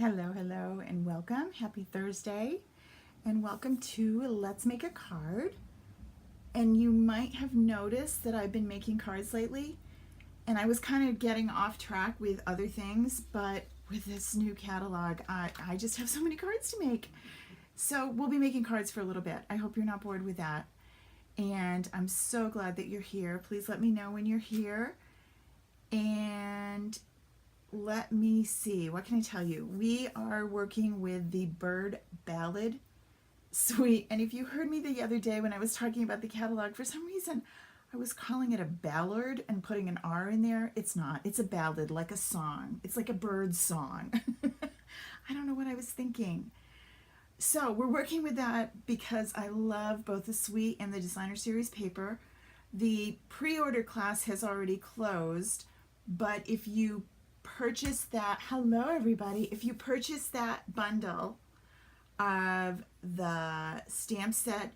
Hello, hello, and welcome. Happy Thursday, and welcome to Let's Make a Card. And you might have noticed that I've been making cards lately, and I was kind of getting off track with other things, but with this new catalog, I just have so many cards to make. So we'll be making cards for a little bit. I hope you're not bored with that. And I'm so glad that you're here. Please let me know when you're here. And let me see, what can I tell you? We are working with the Bird Ballad suite. And if you heard me the other day when I was talking about the catalog, for some reason I was calling it a ballad and putting an R in there. It's not. It's a ballad, like a song. It's like a bird song. I don't know what I was thinking. So we're working with that because I love both the suite and the designer series paper. The pre-order class has already closed, but if you purchase that, hello everybody, if you purchase that bundle of the stamp set,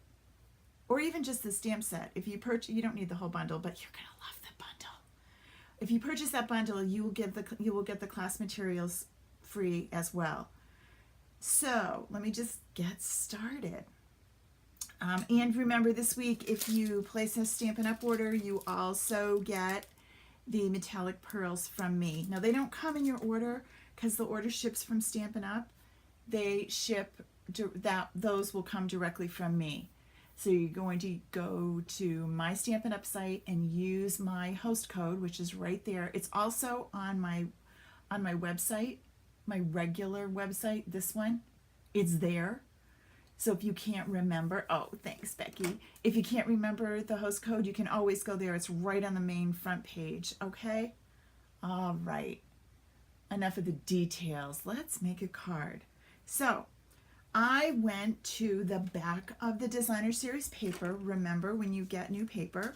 or even just the stamp set, if you purchase, you don't need the whole bundle, but you're gonna love the bundle. If you purchase that bundle, you will get the class materials free as well. So let me just get started. And remember, this week, if you place a Stampin' Up! Order, you also get the metallic pearls from me. Now, they don't come in your order because the order ships from Stampin' Up! They ship, those will come directly from me. So you're going to go to my Stampin' Up! Site and use my host code, which is right there. It's also on my website, my regular website, this one. It's there. So if you can't remember, oh, thanks, Becky. If you can't remember the host code, you can always go there. It's right on the main front page, okay? All right. Enough of the details. Let's make a card. So I went to the back of the designer series paper. Remember, when you get new paper,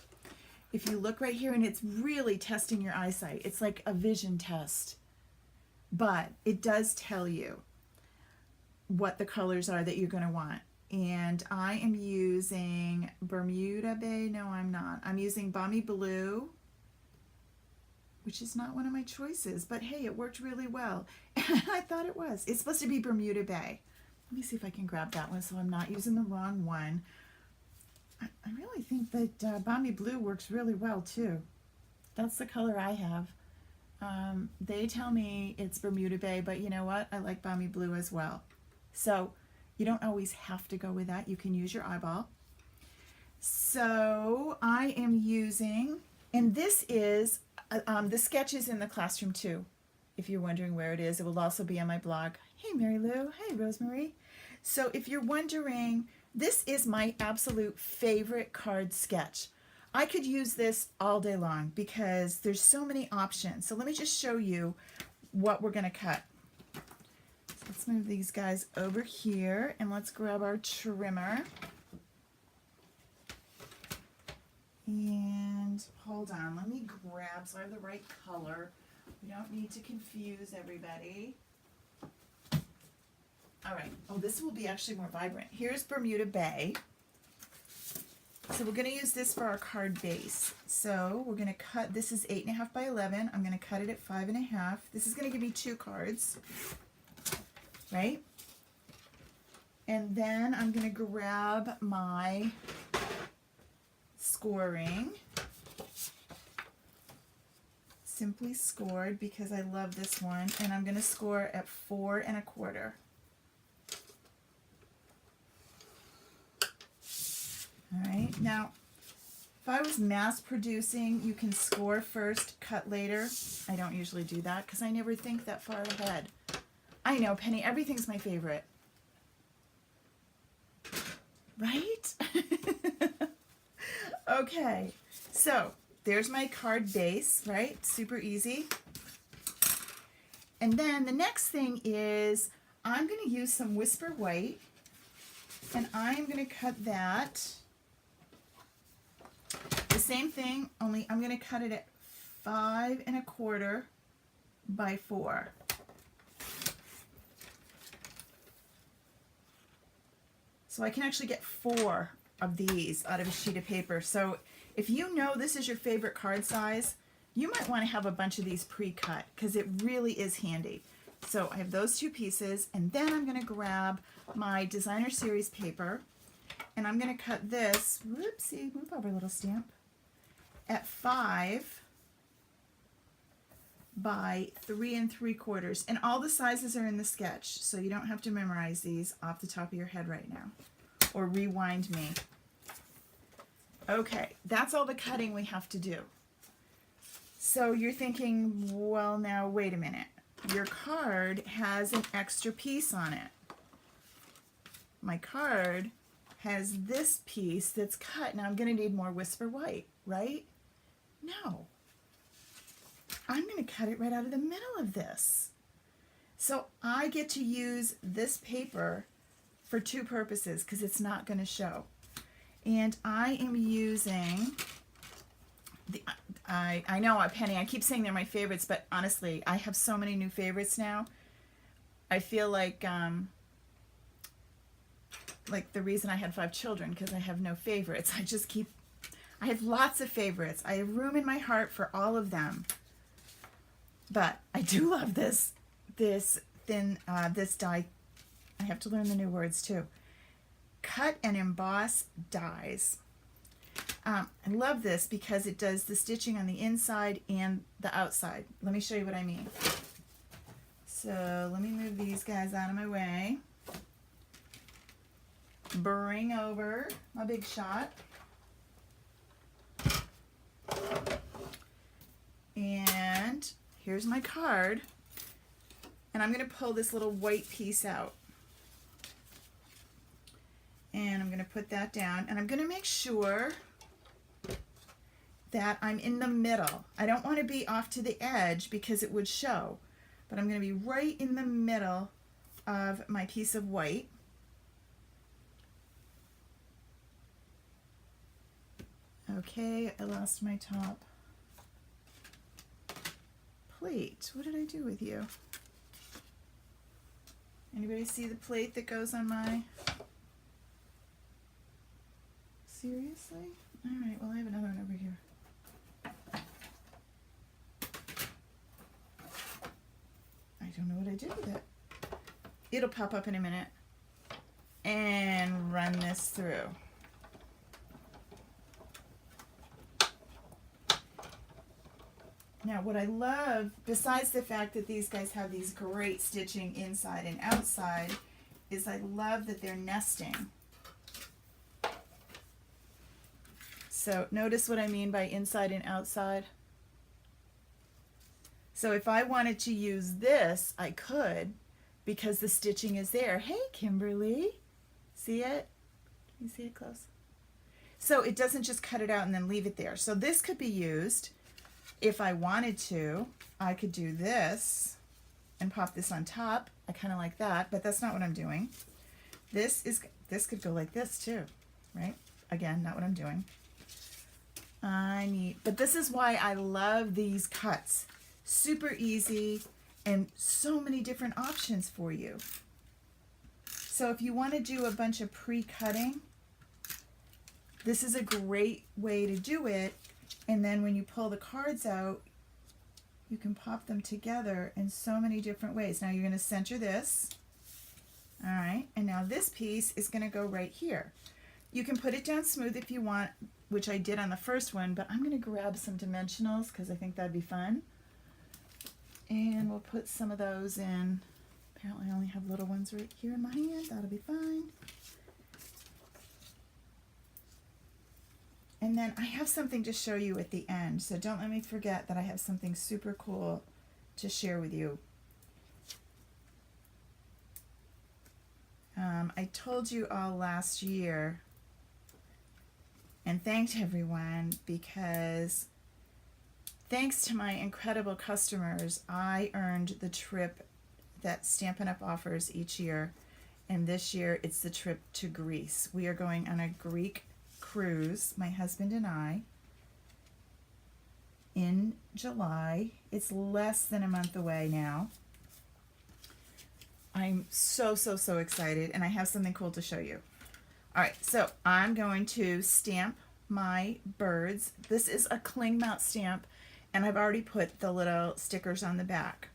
if you look right here, and it's really testing your eyesight. It's like a vision test. But it does tell you what the colors are that you're going to want. And I am using Bermuda Bay. No, I'm not. I'm using Balmy Blue, which is not one of my choices, but hey, it worked really well. I thought it was. It's supposed to be Bermuda Bay. Let me see if I can grab that one so I'm not using the wrong one. I really think that Balmy Blue works really well too. That's the color I have. They tell me it's Bermuda Bay, but you know what? I like Balmy Blue as well. So you don't always have to go with that. You can use your eyeball. So I am using, and this is, the sketch is in the classroom too. If you're wondering where it is, it will also be on my blog. Hey, Mary Lou. Hey, Rosemary. So if you're wondering, this is my absolute favorite card sketch. I could use this all day long because there's so many options. So let me just show you what we're going to cut. So let's move these guys over here and let's grab our trimmer. And hold on, let me grab so I have the right color. We don't need to confuse everybody. All right. Oh, this will be actually more vibrant. Here's Bermuda Bay. So we're going to use this for our card base. So we're going to cut, this is 8.5 by 11. I'm going to cut it at 5.5. This is going to give me 2 cards, right? And then I'm going to grab my scoring. Simply Scored, because I love this one. And I'm going to score at 4 1/4. All right, now, if I was mass producing, you can score first, cut later. I don't usually do that because I never think that far ahead. I know, Penny, everything's my favorite. Right? Okay, so there's my card base, right? Super easy. And then the next thing is I'm going to use some Whisper White, and I'm going to cut that. The same thing, only I'm going to cut it at 5 1/4 by 4. So I can actually get 4 of these out of a sheet of paper. So if you know this is your favorite card size, you might want to have a bunch of these pre-cut because it really is handy. So I have those two pieces, and then I'm going to grab my designer series paper, and I'm going to cut this, whoopsie, move over little stamp, at 5 by 3 3/4. And all the sizes are in the sketch, so you don't have to memorize these off the top of your head right now, or rewind me. Okay, that's all the cutting we have to do. So you're thinking, well, now wait a minute. Your card has an extra piece on it. My card has this piece that's cut. Now I'm going to need more Whisper White, right? No. I'm going to cut it right out of the middle of this. So I get to use this paper for two purposes because it's not going to show. And I am using I know, Penny, I keep saying they're my favorites, but honestly, I have so many new favorites now. I feel like the reason I had 5 children, because I have no favorites. I have lots of favorites. I have room in my heart for all of them. But I do love this thin, this die. I have to learn the new words too. Cut and emboss dies. I love this because it does the stitching on the inside and the outside. Let me show you what I mean. So let me move these guys out of my way. Bring over my big shot. And here's my card. And I'm going to pull this little white piece out. And I'm going to put that down. And I'm going to make sure that I'm in the middle. I don't want to be off to the edge because it would show, but I'm going to be right in the middle of my piece of white. Okay, I lost my top plate. What did I do with you? Anybody see the plate that goes on my... Seriously? All right, well, I have another one over here. I don't know what I did with it. It'll pop up in a minute. And run this through. Now, what I love, besides the fact that these guys have these great stitching inside and outside, is I love that they're nesting. So notice what I mean by inside and outside. So if I wanted to use this, I could, because the stitching is there. Hey, Kimberly, see it? Can you see it close? So it doesn't just cut it out and then leave it there. So this could be used, if I wanted to, I could do this and pop this on top. I kind of like that, but that's not what I'm doing. This could go like this too, right? Again, not what I'm doing. But this is why I love these cuts. Super easy and so many different options for you. So if you want to do a bunch of pre-cutting, this is a great way to do it. And then when you pull the cards out, you can pop them together in so many different ways. Now you're going to center this. All right, and now this piece is going to go right here. You can put it down smooth if you want, which I did on the first one, but I'm going to grab some dimensionals because I think that'd be fun. And we'll put some of those in. Apparently I only have little ones right here in my hand. That'll be fine. And then I have something to show you at the end, so don't let me forget that I have something super cool to share with you. I told you all last year and thanked everyone because thanks to my incredible customers, I earned the trip that Stampin' Up! Offers each year, and this year it's the trip to Greece. We are going on a Greek cruise, my husband and I, in July. It's less than a month away now. I'm so excited, and I have something cool to show you. All right, so I'm going to stamp my birds. This is a cling mount stamp, and I've already put the little stickers on the back.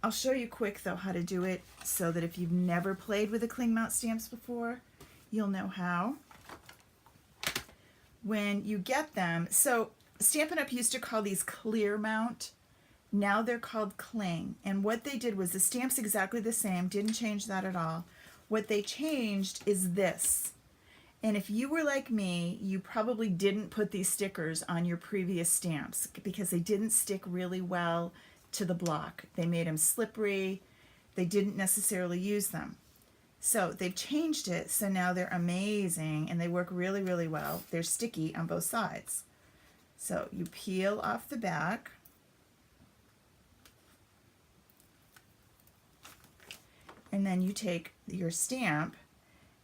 I'll show you quick though how to do it so that if you've never played with the cling mount stamps before, you'll know how. When you get them, so Stampin' Up! Used to call these clear mount. Now they're called cling. And what they did was the stamp's exactly the same, didn't change that at all. What they changed is this. And if you were like me, you probably didn't put these stickers on your previous stamps because they didn't stick really well to the block. They made them slippery. They didn't necessarily use them. So they've changed it, so now they're amazing and they work really, really well. They're sticky on both sides. So you peel off the back. And then you take your stamp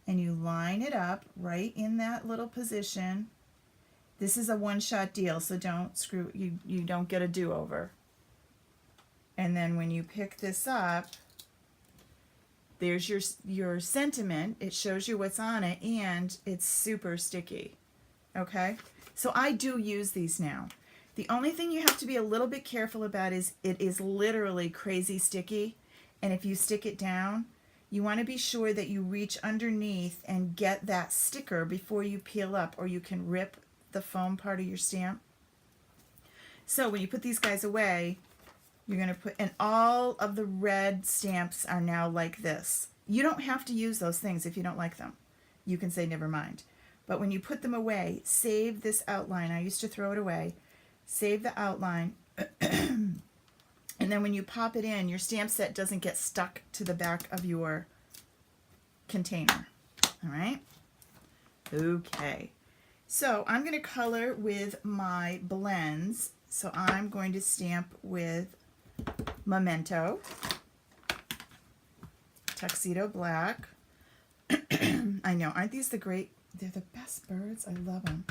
and you line it up right in that little position. This is a one-shot deal, so don't screw, you don't get a do-over. And then when you pick this up, there's your sentiment. It shows you what's on it, and it's super sticky. Okay? So I do use these now. The only thing you have to be a little bit careful about is it is literally crazy sticky. And if you stick it down, you want to be sure that you reach underneath and get that sticker before you peel up, or you can rip the foam part of your stamp. So when you put these guys away, you're going to put, and all of the red stamps are now like this. You don't have to use those things if you don't like them. You can say never mind. But when you put them away, save this outline. I used to throw it away. Save the outline. And then when you pop it in, your stamp set doesn't get stuck to the back of your container. All right? Okay. So I'm going to color with my blends. So I'm going to stamp with Memento, Tuxedo Black. I know, aren't these the great, they're the best birds. I love them.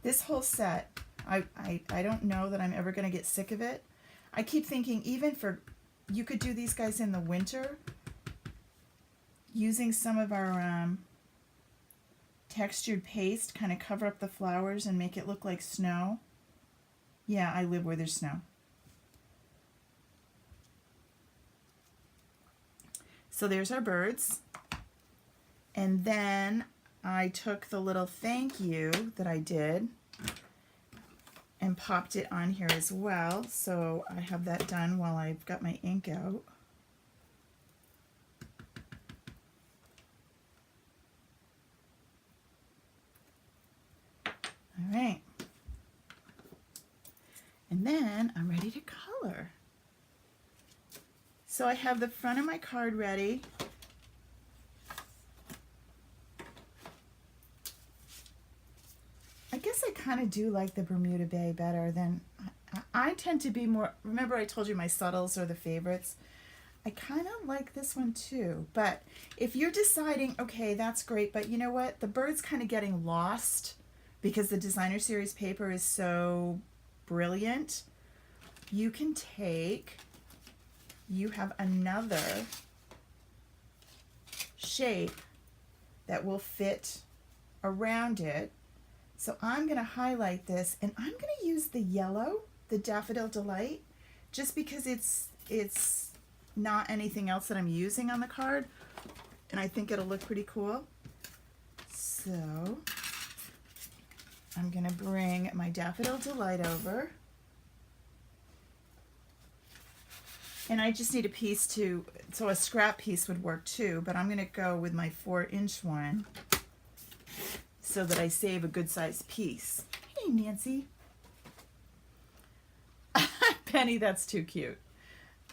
This whole set, I don't know that I'm ever going to get sick of it. I keep thinking even for, you could do these guys in the winter using some of our textured paste, kind of cover up the flowers and make it look like snow. Yeah, I live where there's snow. So there's our birds. And then I took the little thank you that I did and popped it on here as well. So I have that done while I've got my ink out. All right. And then I'm ready to color. So I have the front of my card ready. I guess I kind of do like the Bermuda Bay better than, I tend to be more, remember I told you my subtles are the favorites. I kind of like this one too, but if you're deciding, okay, that's great, but you know what, the bird's kind of getting lost because the designer series paper is so brilliant, you can take, you have another shape that will fit around it. So I'm going to highlight this, and I'm going to use the yellow, the Daffodil Delight, just because it's not anything else that I'm using on the card, and I think it'll look pretty cool. So I'm going to bring my Daffodil Delight over, and I just need a piece to, so a scrap piece would work too, but I'm going to go with my 4-inch one so that I save a good sized piece. Hey, Nancy. Penny, that's too cute.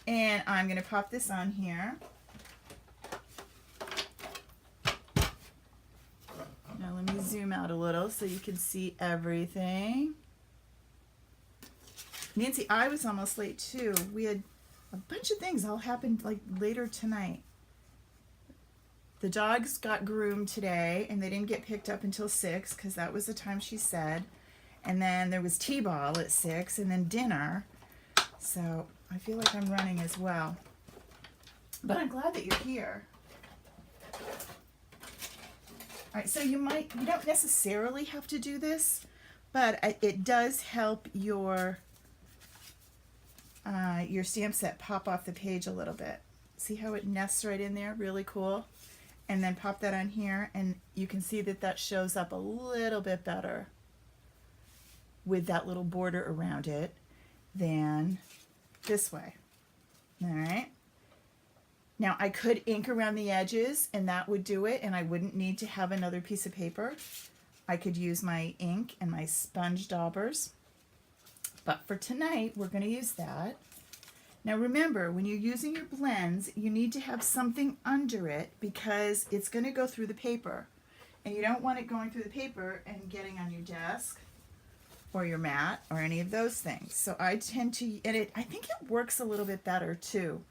And I'm going to pop this on here. Now let me zoom out a little so you can see everything. Nancy, I was almost late too. We had a bunch of things all happened like later tonight. The dogs got groomed today, and they didn't get picked up until 6 because that was the time she said. And then there was T-ball at 6, and then dinner. So I feel like I'm running as well. But I'm glad that you're here. All right, so you don't necessarily have to do this, but it does help your your stamp set pop off the page a little bit. See how it nests right in there? Really cool. And then pop that on here, and you can see that that shows up a little bit better with that little border around it than this way. All right. Now I could ink around the edges and that would do it, and I wouldn't need to have another piece of paper. I could use my ink and my sponge daubers. But for tonight, we're going to use that. Now remember, when you're using your blends, you need to have something under it because it's going to go through the paper. And you don't want it going through the paper and getting on your desk or your mat or any of those things. So I tend to, and I think it works a little bit better too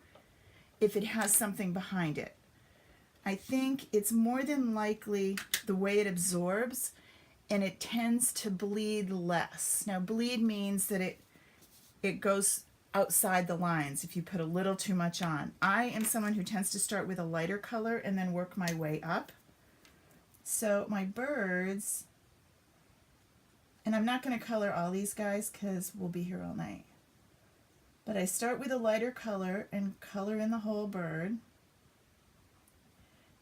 if it has something behind it. I think it's more than likely the way it absorbs, and it tends to bleed less. Now bleed means that it goes outside the lines if you put a little too much on. I am someone who tends to start with a lighter color and then work my way up. So my birds, and I'm not going to color all these guys because we'll be here all night. But I start with a lighter color and color in the whole bird.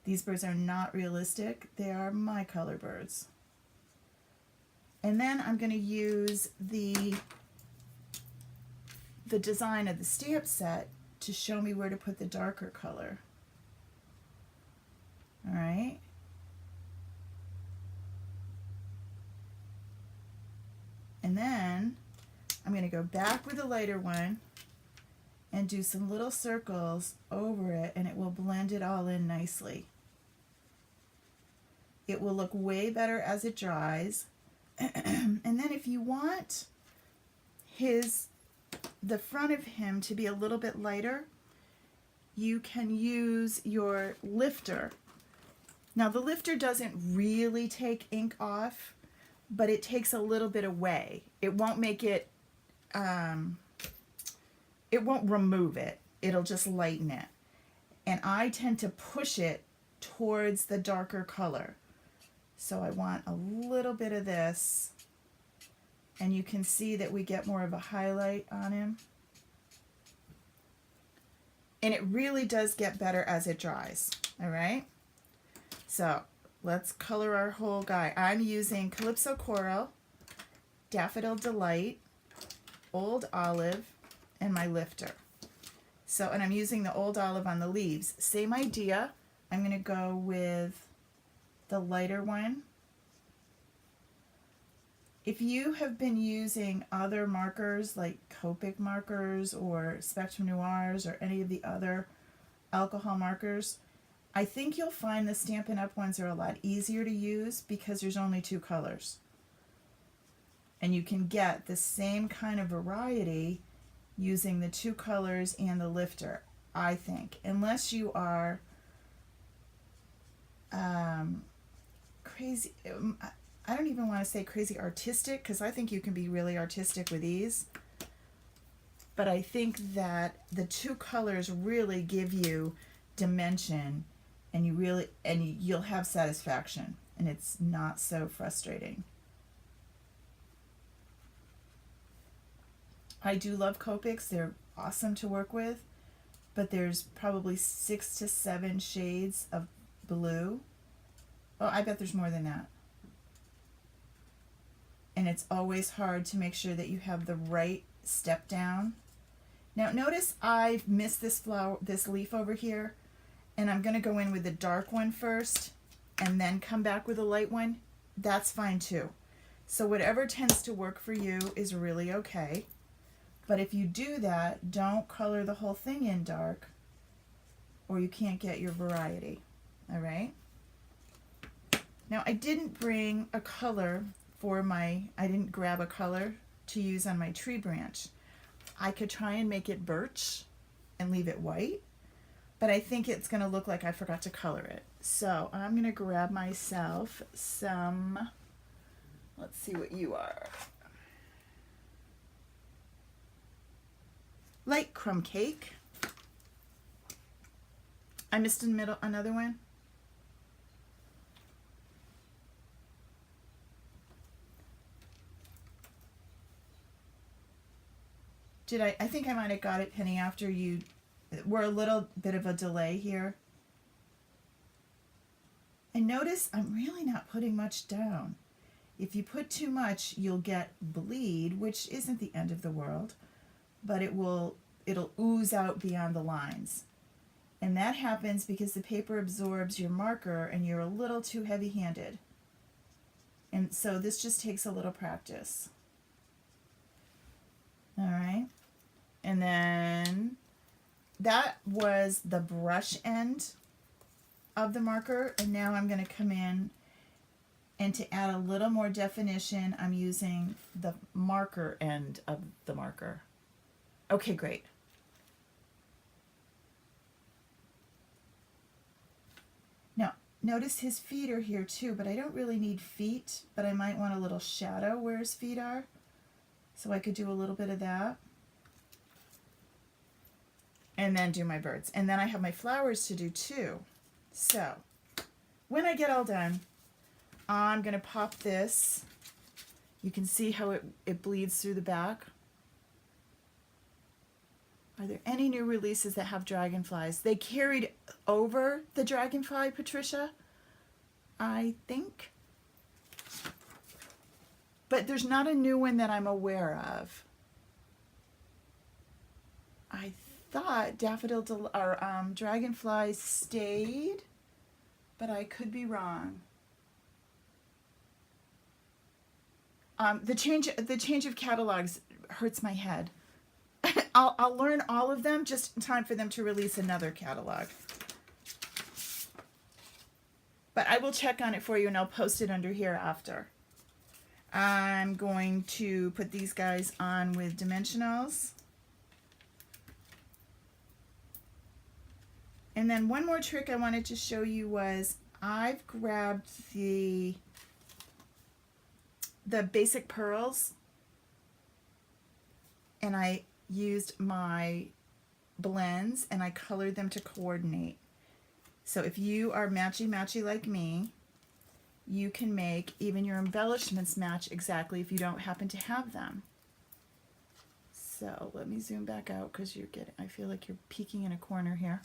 These birds are not realistic. They are my color birds. And then I'm going to use the design of the stamp set to show me where to put the darker color. All right. And then I'm going to go back with a lighter one and do some little circles over it, and it will blend it all in nicely. It will look way better as it dries. And then if you want the front of him to be a little bit lighter, you can use your lifter. Now the lifter doesn't really take ink off, but it takes a little bit away. It won't make it, it won't remove it. It'll just lighten it. And I tend to push it towards the darker color. So I want a little bit of this, and you can see that we get more of a highlight on him. And it really does get better as it dries, all right? So let's color our whole guy. I'm using Calypso Coral, Daffodil Delight, Old Olive, and my lifter. So, and I'm using the Old Olive on the leaves. Same idea. I'm going to go with the lighter one. If you have been using other markers like Copic markers or Spectrum Noirs or any of the other alcohol markers, I think you'll find the Stampin' Up! Ones are a lot easier to use because there's only 2 colors. And you can get the same kind of variety using the 2 colors and the lifter, I think. Unless you are crazy, I don't even want to say crazy artistic, because I think you can be really artistic with these. But I think that the 2 colors really give you dimension, and you'll have satisfaction, and it's not so frustrating. I do love Copics. They're awesome to work with, but there's probably 6 to 7 shades of blue. Oh, I bet there's more than that. And it's always hard to make sure that you have the right step down. Now notice I've missed this leaf over here, and I'm going to go in with the dark one first and then come back with a light one. That's fine too. So whatever tends to work for you is really okay. But if you do that, don't color the whole thing in dark, or you can't get your variety. All right? Now I didn't bring a color I didn't grab a color to use on my tree branch. I could try and make it birch and leave it white, but I think it's going to look like I forgot to color it. So I'm going to grab myself some, let's see what you are. Light crumb cake. I missed in the middle another one. I think I might have got it, Penny, after you, we're a little bit of a delay here. And notice I'm really not putting much down. If you put too much, you'll get bleed, which isn't the end of the world, but it'll ooze out beyond the lines. And that happens because the paper absorbs your marker and you're a little too heavy-handed. And so this just takes a little practice. All right. And then that was the brush end of the marker. And now I'm going to come in, and to add a little more definition, I'm using the marker end of the marker. Okay, great. Now, notice his feet are here too, but I don't really need feet, but I might want a little shadow where his feet are. So I could do a little bit of that. And then do my birds. And then I have my flowers to do too. So, when I get all done, I'm going to pop this. You can see how it bleeds through the back. Are there any new releases that have dragonflies? They carried over the dragonfly, Patricia, I think. But there's not a new one that I'm aware of. I thought dragonfly stayed, but I could be wrong. The change of catalogs hurts my head. I'll learn all of them just in time for them to release another catalog. But I will check on it for you and I'll post it under here after. I'm going to put these guys on with dimensionals. And then one more trick I wanted to show you was I've grabbed the basic pearls and I used my blends and I colored them to coordinate. So if you are matchy-matchy like me, you can make even your embellishments match exactly if you don't happen to have them. So let me zoom back out because I feel like you're peeking in a corner here.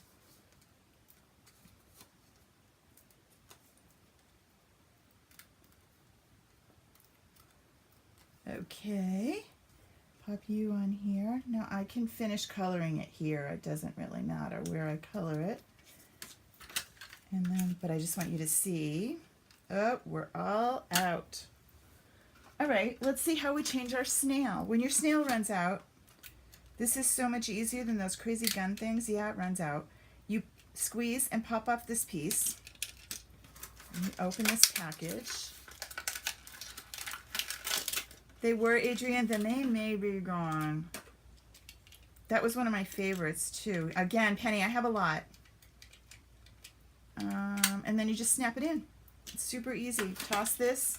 Okay, pop you on here. Now I can finish coloring it here. It doesn't really matter where I color it. And then, but I just want you to see. Oh, we're all out. All right, let's see how we change our snail. When your snail runs out, this is so much easier than those crazy gun things. Yeah, it runs out. You squeeze and pop off this piece. And you open this package. They were, Adrienne, then they may be gone. That was one of my favorites too. Again, Penny, I have a lot. And then you just snap it in. It's super easy. Toss this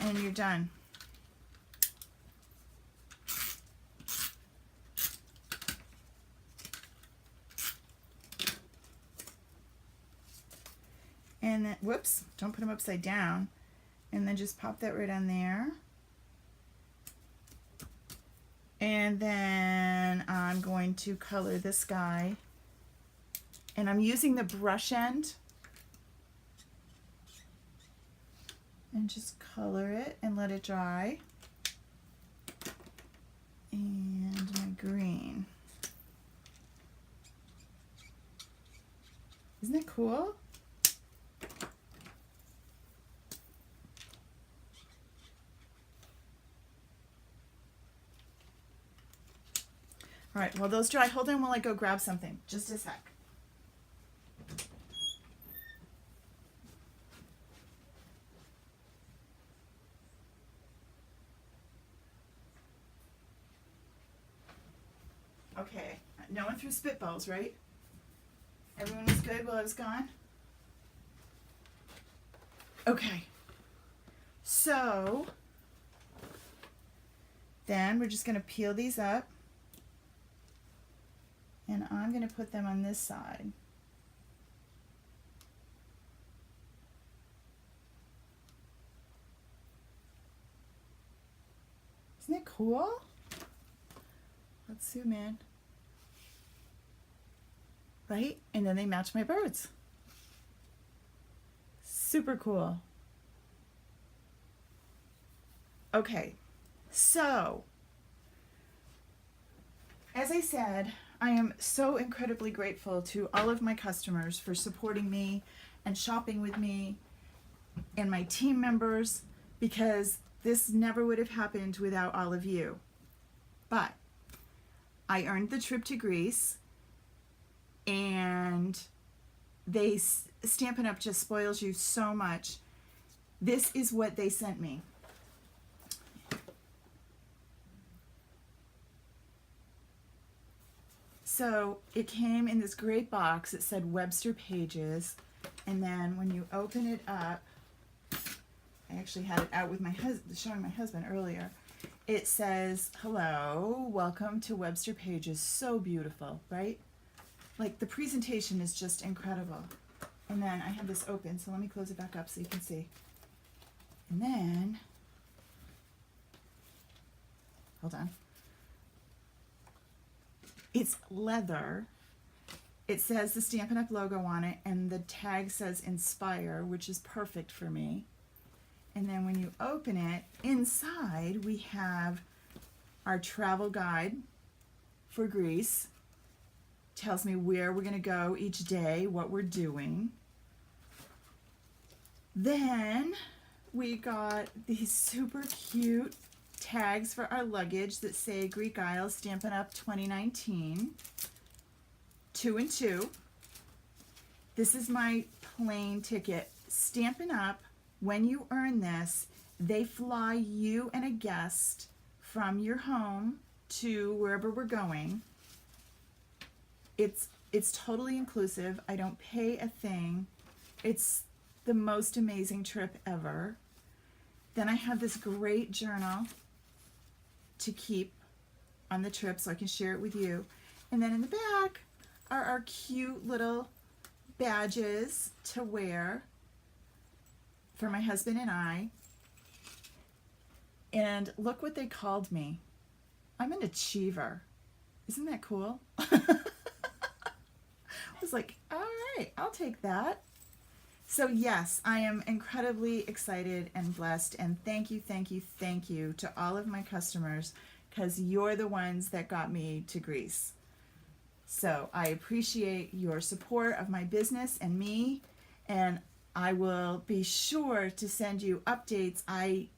and you're done. And then, whoops, don't put them upside down. And then just pop that right on there. And then I'm going to color this guy. And I'm using the brush end. And just color it and let it dry. And my green. Isn't that cool? All right, while those dry, hold on while I go grab something. Just a sec. Okay, no one threw spitballs, right? Everyone was good while I was gone? Okay, so then we're just going to peel these up. And I'm going to put them on this side. Isn't it cool? Let's zoom in. Right? And then they match my birds. Super cool. Okay, so as I said, I am so incredibly grateful to all of my customers for supporting me and shopping with me and my team members, because this never would have happened without all of you. But I earned the trip to Greece, and Stampin' Up! Just spoils you so much. This is what they sent me. So it came in this great box. It said Webster Pages, and then when you open it up, I actually had it out with my husband, showing my husband earlier. It says, "Hello, welcome to Webster Pages." So beautiful, right? Like, the presentation is just incredible. And then I have this open, so let me close it back up so you can see. And then, hold on. It's leather. It says the Stampin' Up! Logo on it, and the tag says Inspire, which is perfect for me. And then when you open it, inside we have our travel guide for Greece. Tells me where we're going to go each day, what we're doing. Then we got these super cute tags for our luggage that say Greek Isles Stampin' Up! 2019. 2 and 2. This is my plane ticket. Stampin' Up! When you earn this, they fly you and a guest from your home to wherever we're going. It's totally inclusive. I don't pay a thing. It's the most amazing trip ever. Then I have this great journal to keep on the trip so I can share it with you. And then in the back are our cute little badges to wear for my husband and I. And look what they called me. I'm an achiever. Isn't that cool? I was like, all right, I'll take that. So yes, I am incredibly excited and blessed, and thank you, thank you, thank you to all of my customers, because you're the ones that got me to Greece. So I appreciate your support of my business and me, and I will be sure to send you updates. I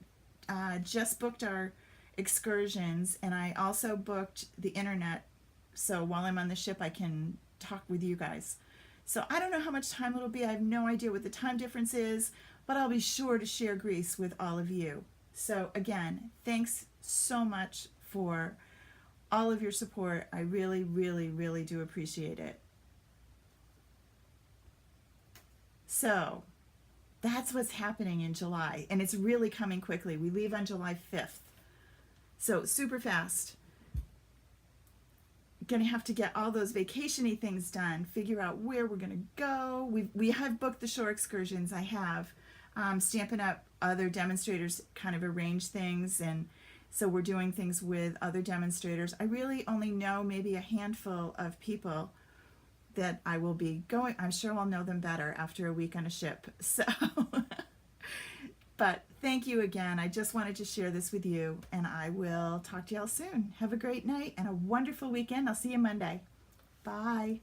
just booked our excursions, and I also booked the internet, so while I'm on the ship I can talk with you guys. So I don't know how much time it'll be. I have no idea what the time difference is, but I'll be sure to share Greece with all of you. So again, thanks so much for all of your support. I really, really, really do appreciate it. So that's what's happening in July, and it's really coming quickly. We leave on July 5th. So super fast. Gonna have to get all those vacation-y things done, figure out where we're gonna go. We have booked the shore excursions. I have Stampin' Up! Other demonstrators kind of arrange things, and so we're doing things with other demonstrators. I really only know maybe a handful of people that I will be going. I'm sure I'll know them better after a week on a ship. So, but thank you again. I just wanted to share this with you, and I will talk to y'all soon. Have a great night and a wonderful weekend. I'll see you Monday. Bye.